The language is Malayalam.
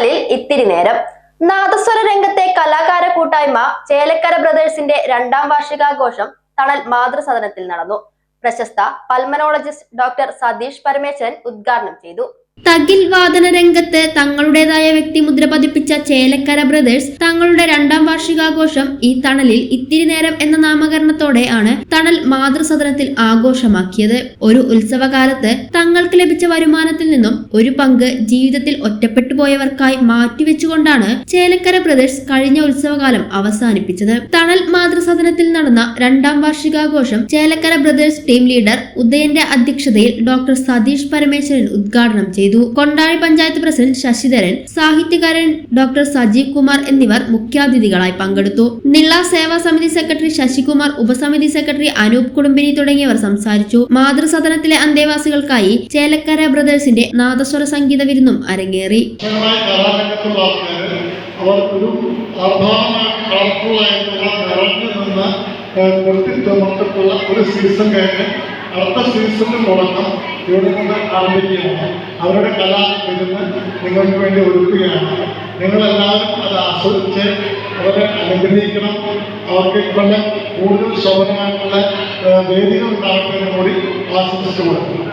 തണലിൽ ഇത്തിരി നേരം. നാദസ്വര രംഗത്തെ കലാകാര കൂട്ടായ്മ ചേലക്കര ബ്രദേഴ്സിന്റെ 2ാം വാർഷികാഘോഷം തണൽ മാതൃസദനത്തിൽ നടന്നു. പ്രശസ്ത പൾമനോളജിസ്റ്റ് ഡോക്ടർ സതീഷ് പരമേശ്വരൻ ഉദ്ഘാടനം ചെയ്തു. തകിൽ വാദന രംഗത്ത് തങ്ങളുടേതായ വ്യക്തിമുദ്ര പതിപ്പിച്ച ചേലക്കര ബ്രദേഴ്സ് തങ്ങളുടെ 2ാം വാർഷികാഘോഷം ഈ തണലിൽ ഇത്തിരി നേരം എന്ന നാമകരണത്തോടെ ആണ് തണൽ മാതൃസദനത്തിൽ ആഘോഷമാക്കിയത്. ഒരു ഉത്സവകാലത്ത് തങ്ങൾക്ക് ലഭിച്ച വരുമാനത്തിൽ നിന്നും ഒരു പങ്ക് ജീവിതത്തിൽ ഒറ്റപ്പെട്ടു പോയവർക്കായി മാറ്റിവെച്ചുകൊണ്ടാണ് ചേലക്കര ബ്രദേഴ്സ് കഴിഞ്ഞ ഉത്സവകാലം അവസാനിപ്പിച്ചത്. തണൽ മാതൃസദനത്തിൽ നടന്ന 2ാം വാർഷികാഘോഷം ചേലക്കര ബ്രദേഴ്സ് ടീം ലീഡർ ഉദയന്റെ അധ്യക്ഷതയിൽ ഡോക്ടർ സതീഷ് പരമേശ്വരൻ ഉദ്ഘാടനം ചെയ്തു. കൊണ്ടാഴി പഞ്ചായത്ത് പ്രസിഡന്റ് ശശിധരൻ, സാഹിത്യകാരൻ ഡോക്ടർ സജീവ് കുമാർ എന്നിവർ മുഖ്യാതിഥികളായി പങ്കെടുത്തു. നിള സേവാ സമിതി സെക്രട്ടറി ശശികുമാർ, ഉപസമിതി സെക്രട്ടറി അനൂപ് കുടുംബിനി തുടങ്ങിയവർ സംസാരിച്ചു. മാതൃസദനത്തിലെ അന്തേവാസികൾക്കായി ചേലക്കര ബ്രദേഴ്സിന്റെ നാദസ്വര സംഗീത വിരുന്നും അരങ്ങേറി. അടുത്ത സീസണിന് തുടക്കം ഇവിടെ നിന്ന് ആരംഭിക്കുകയാണ്. അവരുടെ കല ഇരുന്ന് നിങ്ങൾക്ക് വേണ്ടി ഒരുക്കുകയാണ്. നിങ്ങളെല്ലാവരും അത് ആസ്വദിച്ച് അവരെ അനുഗ്രഹിക്കണം. അവർക്ക് കൂടുതൽ ശോഭനമായിട്ടുള്ള വേദികൾ ഉണ്ടാകട്ടെ എന്ന് കൂടി ആശംസിച്ചു കൊടുക്കണം.